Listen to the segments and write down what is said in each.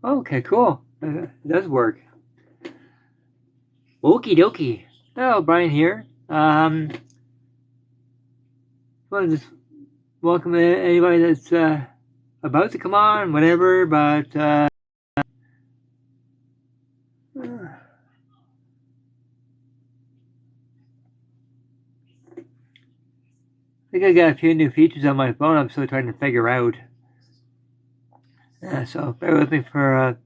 Okay, cool. It does work. Okie dokie. Hello, Brian here. Well, just welcome anybody that's about to come on, whatever, but I think I got a few new features on my phone I'm still trying to figure out. So bear with me for a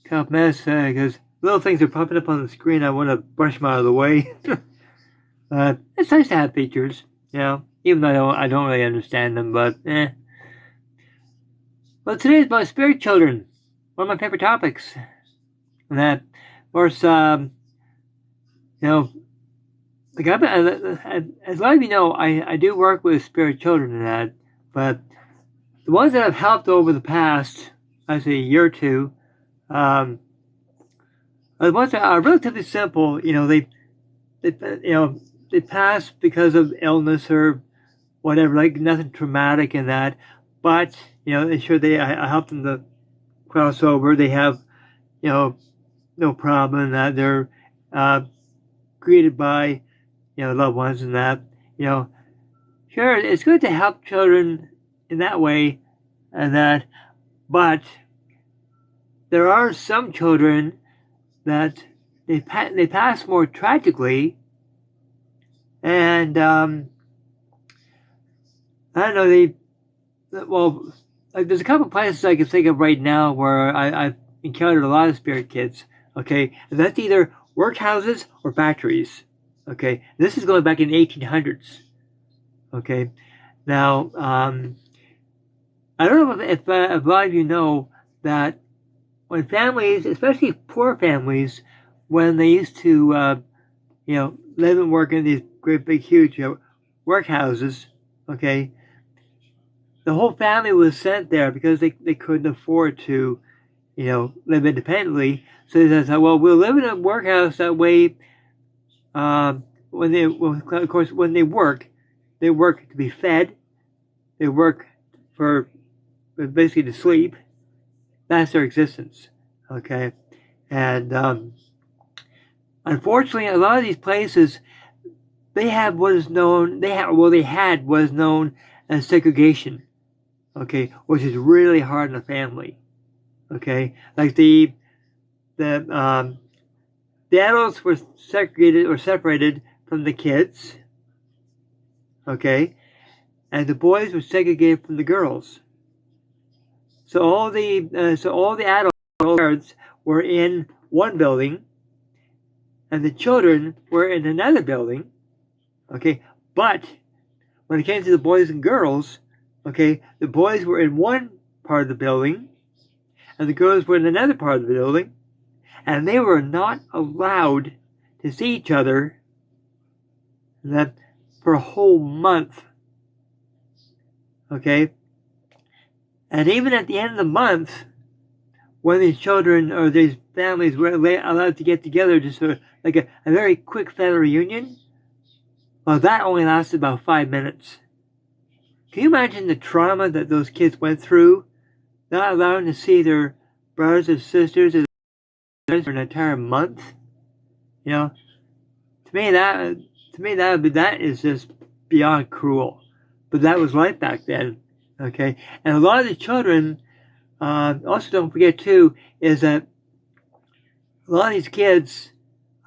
couple minutes because little things are popping up on the screen. I want to brush them out of the way. It's nice to have features, even though I don't really understand them, but Well, today is about spirit children, one of my favorite topics. And that, of course, like as a lot of you know, I do work with spirit children and that, but the ones that I've helped over the past, I'd say, a year or two, are the ones that are relatively simple. They pass because of illness or whatever, like nothing traumatic in that. But ensure I help them to cross over. They have, no problem in that. They're greeted by, loved ones and that. Sure, it's good to help children in that way and that. But there are some children that they pass more tragically, and I don't know. There's a couple places I can think of right now where I've encountered a lot of spirit kids. Okay, and that's either workhouses or factories. Okay, this is going back in the 1800s. Okay, now I don't know if a lot of you know that when families, especially poor families, when they used to live and work in these great big huge workhouses, okay, the whole family was sent there because they couldn't afford to live independently. So they said, well, we'll live in a workhouse that way. Of course, when they work to be fed. They work for basically to sleep. That's their existence. Okay, and unfortunately, a lot of these places they had what is known as segregation. Okay, which is really hard on a family. Okay, like the adults were segregated or separated from the kids. Okay, and the boys were segregated from the girls. So all the adults were in one building, and the children were in another building. Okay, but when it came to the boys and girls, okay, the boys were in one part of the building, and the girls were in another part of the building, and they were not allowed to see each other for a whole month. Okay? And even at the end of the month, when these children or these families were allowed to get together just for like a very quick family reunion, well, that only lasted about 5 minutes. Can you imagine the trauma that those kids went through, not allowing to see their brothers and sisters for an entire month? To me that is just beyond cruel. But that was life back then. Okay, and a lot of the children, also don't forget too, is that a lot of these kids,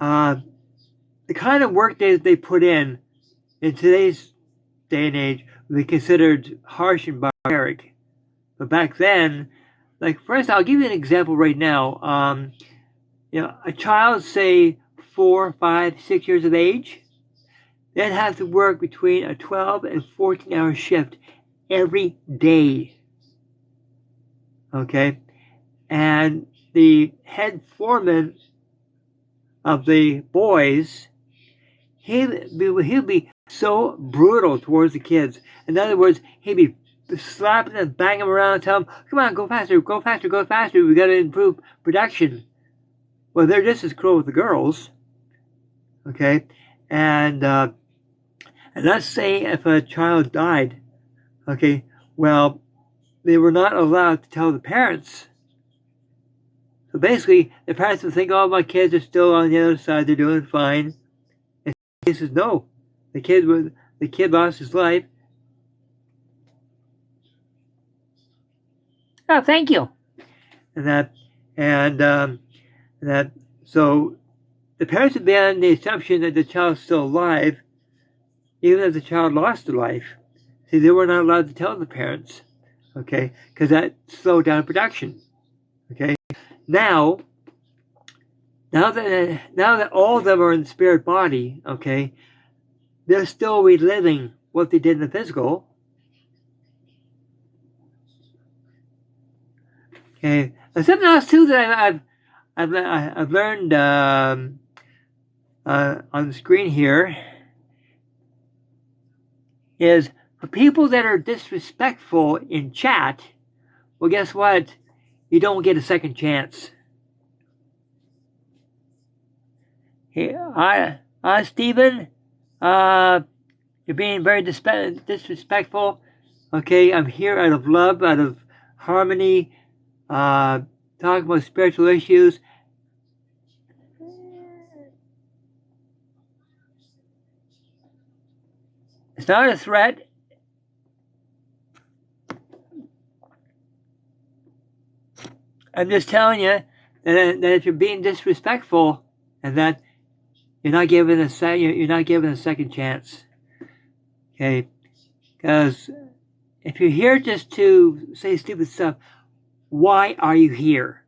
the kind of work days they put in today's day and age would be considered harsh and barbaric. But back then, like for instance, I'll give you an example right now. A child, say 4, 5, 6 years of age, they'd have to work between a 12 and 14-hour shift every day. Okay? And the head foreman of the boys, he'll be so brutal towards the kids. In other words, he'd be slapping them, banging them around, telling them, come on, go faster, go faster, go faster. We got to improve production. Well, they're just as cruel with the girls. Okay? And let's say if a child died, okay, well, they were not allowed to tell the parents So basically, the parents would think, oh, my kids are still on the other side, they're doing fine. And he says, no, the kid lost his life. Oh, thank you. So the parents would be on the assumption that the child's still alive, even if the child lost their life. See, they were not allowed to tell the parents, okay, because that slowed down production, okay. Now that all of them are in the spirit body, okay, they're still reliving what they did in the physical. Okay, and something else too that I've learned on the screen here is for people that are disrespectful in chat. Well, guess what? You don't get a second chance. Hey, Stephen, you're being very disrespectful. Okay, I'm here out of love, out of harmony, talking about spiritual issues. It's not a threat. I'm just telling you that if you're being disrespectful, and that you're not given a second chance. Okay, because if you're here just to say stupid stuff, why are you here?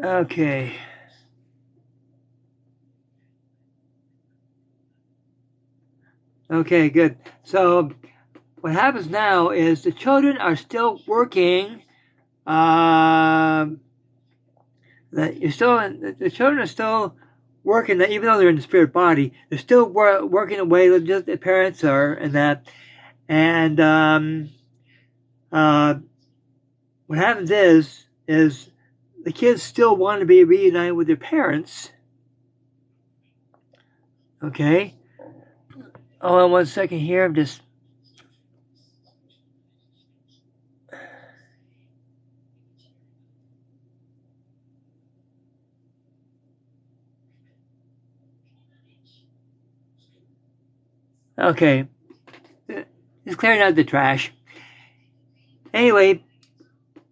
Okay. Okay, good. So what happens now is the children are still working. The children are still working. Even though they're in the spirit body, they're still working away like just their parents are, and that. And what happens is the kids still want to be reunited with their parents. Okay. Hold on 1 second here. I'm just. Okay. Just clearing out the trash. Anyway,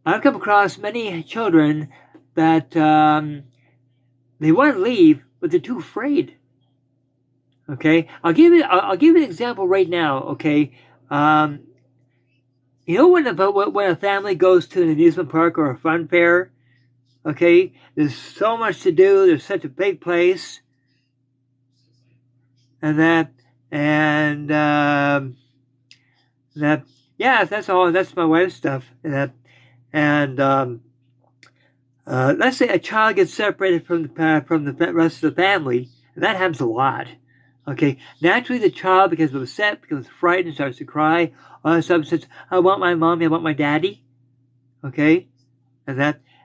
I've come across many children that they want to leave, but they're too afraid. Okay, I'll give you an example right now. Okay, you know when a family goes to an amusement park or a fun fair, okay, there's so much to do. There's such a big place, yeah, that's all. That's my wife's stuff. Let's say a child gets separated from the rest of the family, and that happens a lot. Okay, naturally the child becomes upset, becomes frightened, starts to cry. All that stuff says, "I want my mommy, I want my daddy." Okay, and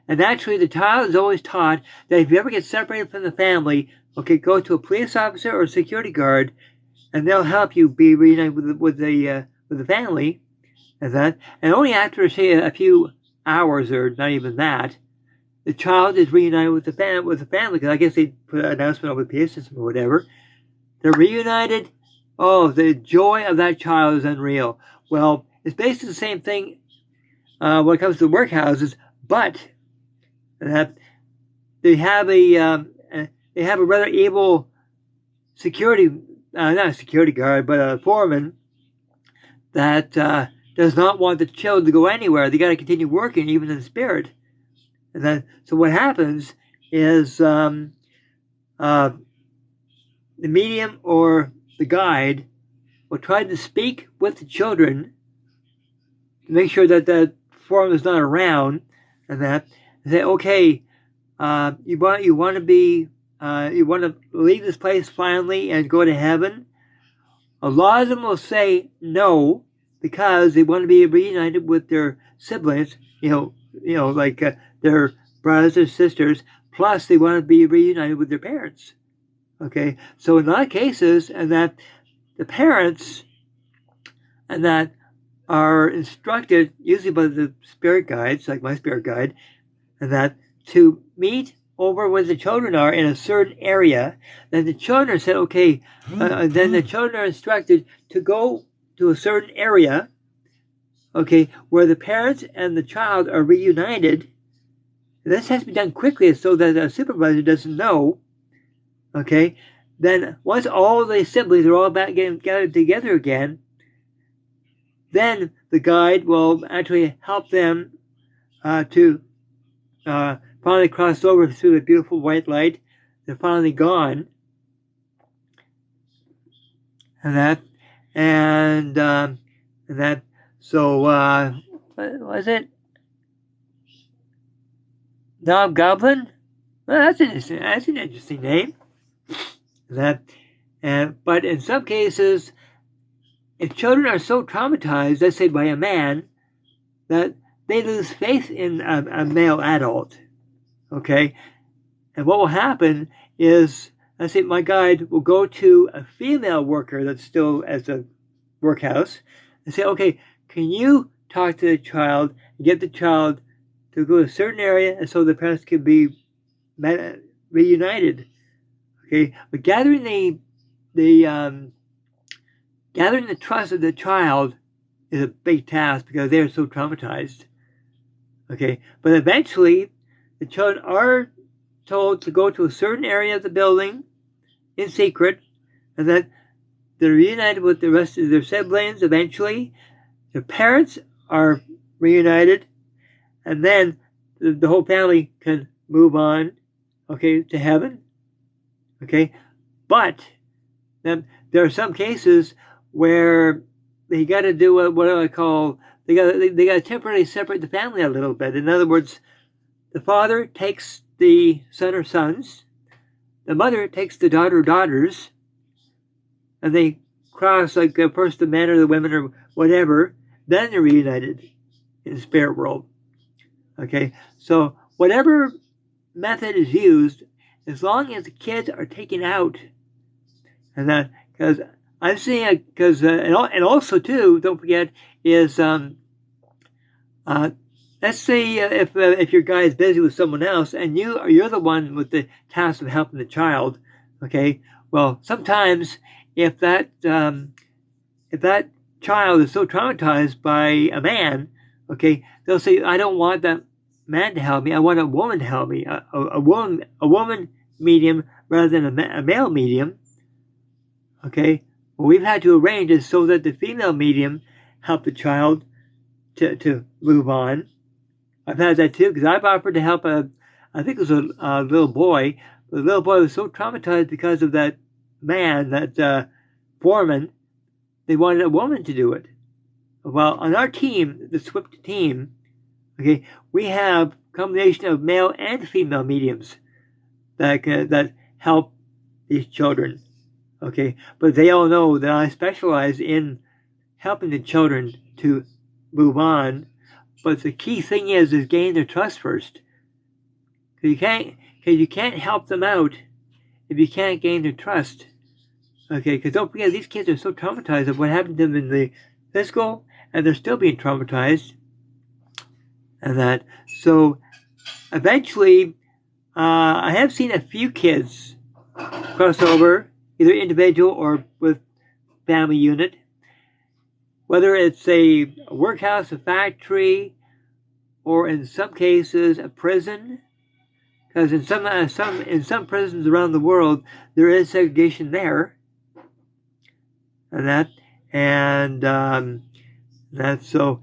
naturally the child is always taught that if you ever get separated from the family, okay, go to a police officer or a security guard, and they'll help you be reunited with the family, and only after say a few hours or not even that, the child is reunited with the family. Because I guess they put an announcement over the PA system or whatever. They're reunited. Oh, the joy of that child is unreal. Well, it's basically the same thing when it comes to workhouses, but they have a rather able security, not a security guard, but a foreman that does not want the children to go anywhere. They got to continue working, even in the spirit. So what happens is the medium or the guide will try to speak with the children to make sure that the foreman is not around, and say, okay, you want to leave this place finally and go to heaven. A lot of them will say no because they want to be reunited with their siblings, like their brothers or sisters. Plus, they want to be reunited with their parents. Okay, so in a lot of cases, and that the parents and that are instructed, usually by the spirit guides, like my spirit guide, and that to meet over where the children are in a certain area. Then the children said, okay, then the children are instructed to go to a certain area, okay, where the parents and the child are reunited. This has to be done quickly so that the supervisor doesn't know, okay. Then once all the siblings are all back getting gathered together again, then the guide will actually help them to finally cross over through the beautiful white light. They're finally gone. And that, so, what was it? Knob Goblin? Well, that's an interesting name. But in some cases, if children are so traumatized, let's say by a man, that they lose faith in a male adult, okay? And what will happen is, let's say my guide will go to a female worker that's still at the workhouse and say, okay, can you talk to the child and get the child to go to a certain area and so the parents can be reunited, okay? But gathering the trust of the child is a big task because they're so traumatized. Okay, but eventually the children are told to go to a certain area of the building in secret, and that they're reunited with the rest of their siblings eventually. Their parents are reunited, and then the whole family can move on, okay, to heaven. Okay, but then there are some cases where they got to do what I call, they got to temporarily separate the family a little bit. In other words, the father takes the son or sons, the mother takes the daughter or daughters, and they cross, like first the men or the women or whatever, then they're reunited in the spirit world. Okay, so whatever method is used, as long as the kids are taken out, and that, because I'm seeing it, because and also too, don't forget, is let's say if your guy is busy with someone else and you're the one with the task of helping the child, okay. Well, sometimes if that child is so traumatized by a man, okay, they'll say, I don't want that man to help me. I want a woman to help me, a woman medium rather than a male medium, okay. Well, we've had to arrange it so that the female medium help the child to move on. I've had that too, because I've offered to help I think it was a little boy. The little boy was so traumatized because of that man, that foreman, they wanted a woman to do it. Well, on our team, the SWYPT team, okay, we have a combination of male and female mediums that help these children. Okay, but they all know that I specialize in helping the children to move on. But the key thing is gain their trust first. Because you can't help them out if you can't gain their trust. Okay, because don't forget, these kids are so traumatized of what happened to them in the physical, and they're still being traumatized. And that, so eventually, I have seen a few kids cross over, either individual or with family unit, whether it's a workhouse, a factory, or in some cases a prison, because in some prisons around the world there is segregation there, and that's so.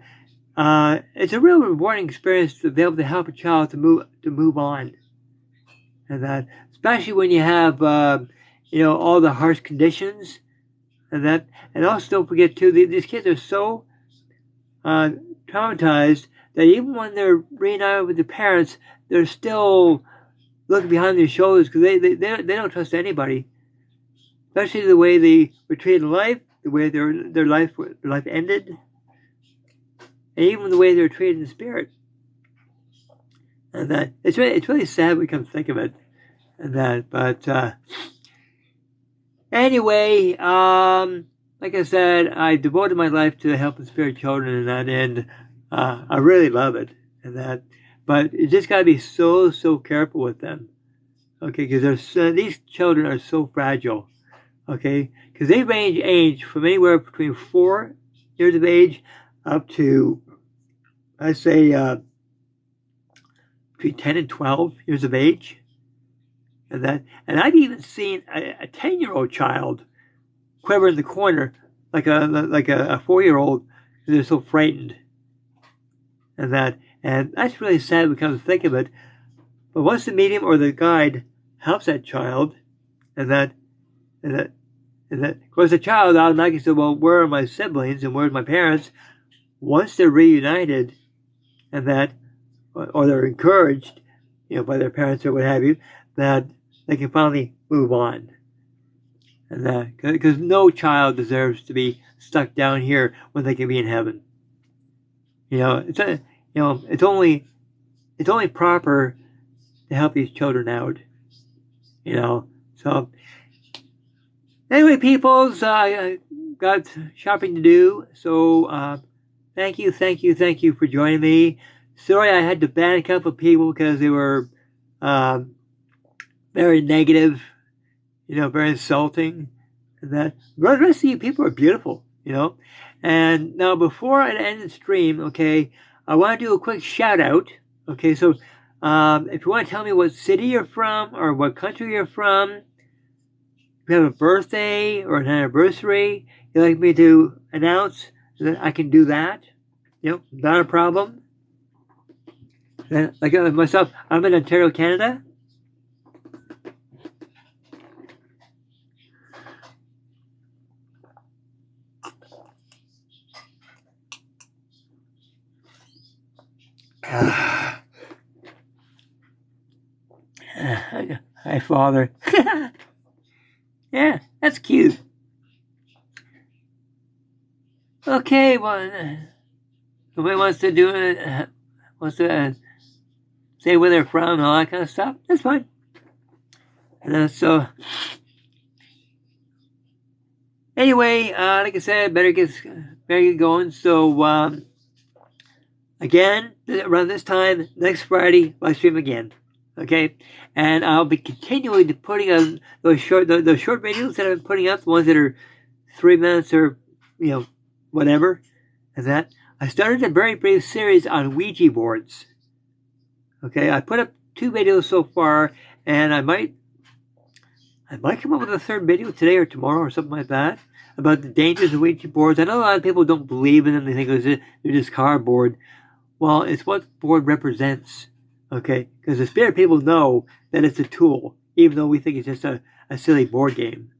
It's a real rewarding experience to be able to help a child to move on, and that, especially when you have all the harsh conditions, and also don't forget too, these kids are so traumatized that even when they're reunited with their parents, they're still looking behind their shoulders because they don't trust anybody, especially the way they were treated in life, the way their life ended, and even the way they were treated in spirit. And that it's really sad when we come to think of it, and that, but Anyway, like I said, I devoted my life to helping spirit children and that, and I really love it and that. But you just gotta be so careful with them, okay? Because these children are so fragile, okay? Because they range age from anywhere between 4 years of age up to, I say, between 10 and 12 years of age, and that. And I've even seen a 10-year-old child quiver in the corner like a 4-year-old because they're so frightened, and that. And that's really sad when we come to think of it. But once the medium or the guide helps that child, and that, of course, the child automatically says, "Well, where are my siblings and where's my parents?" Once they're reunited, and that, or they're encouraged, by their parents or what have you, that they can finally move on, and that because no child deserves to be stuck down here when they can be in heaven. It's only proper to help these children out. So anyway, peoples, I got shopping to do. So thank you for joining me. Sorry I had to ban a couple of people because they were very negative, very insulting, and that. The rest of you people are beautiful, And now before I end the stream, okay, I want to do a quick shout out. Okay, so if you want to tell me what city you're from or what country you're from, if you have a birthday or an anniversary you'd like me to announce, then I can do that. Not a problem. Like myself, I'm in Ontario, Canada. Hi, Father. Yeah, that's cute. Okay, well, nobody wants to do it. Wants to say where they're from and all that kind of stuff. That's fine. And so, anyway, like I said, better get going. So, again, around this time next Friday, live stream again. Okay, and I'll be continuing to putting on those short videos that I've been putting up, the ones that are 3 minutes or whatever, and that. I started a very brief series on Ouija boards. Okay, I put up 2 videos so far, and I might come up with a 3rd video today or tomorrow or something like that about the dangers of Ouija boards. I know a lot of people don't believe in them; they think they're just cardboard. Well, it's what the board represents. Okay, because the spirit people know that it's a tool, even though we think it's just a silly board game.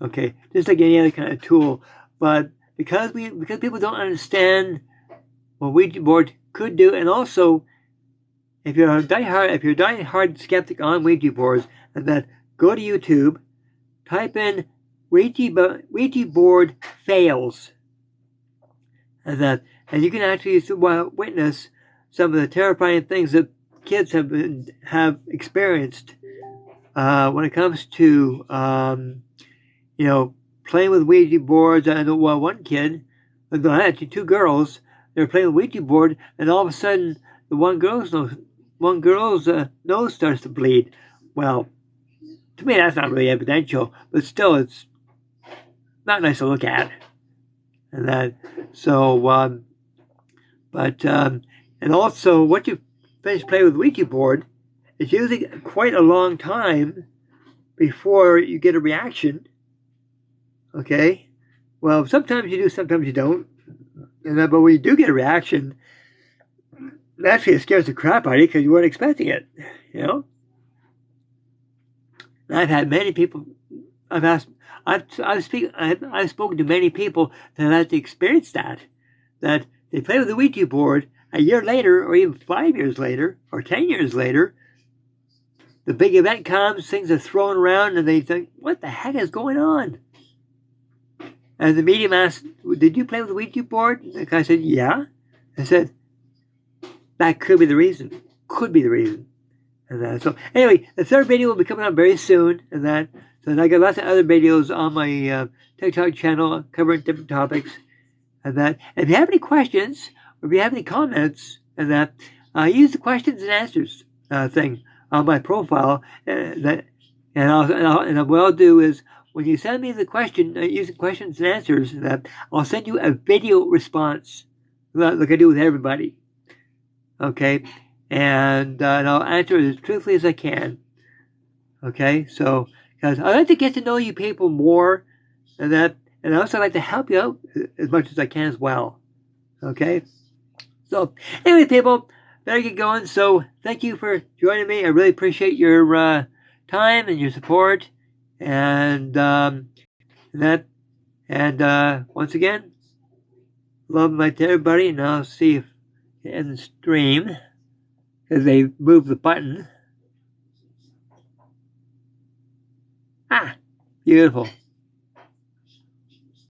Okay, just like any other kind of tool. But because people don't understand what Ouija board could do, and also if you're a diehard skeptic on Ouija boards, and that, go to YouTube, type in Ouija board fails, and you can actually witness some of the terrifying things that kids have experienced when it comes to playing with Ouija boards. I know one kid, actually 2 girls, they were playing with Ouija board, and all of a sudden the one girl's nose starts to bleed. Well, to me that's not really evidential, but still it's not nice to look at. And that, so and also once you finish playing with Ouija board, it's usually quite a long time before you get a reaction. Okay, well, sometimes you do, sometimes you don't. But when you do get a reaction, naturally it scares the crap out of you because you weren't expecting it. And I've had many people. I've spoken to many people that have had to experience that they play with the Ouija board. A year later, or even 5 years later, or 10 years later, the big event comes, things are thrown around, and they think, what the heck is going on? And the medium asked, did you play with the Ouija board? The guy said, yeah. I said, that could be the reason. Could be the reason. And so anyway, the 3rd video will be coming out very soon. So and I got lots of other videos on my TikTok channel covering different topics and that. And if you have any questions or if you have any comments and that, use the questions and answers thing on my profile. And what I'll do is when you send me the question using questions and answers, that I'll send you a video response like I do with everybody. Okay, and I'll answer as truthfully as I can. Okay, so because I like to get to know you people more, and I also like to help you out as much as I can as well. Okay, so anyway, people, better get going. So thank you for joining me. I really appreciate your time and your support, and once again, love and light to everybody. And I'll see if in the stream because they moved the button. Beautiful.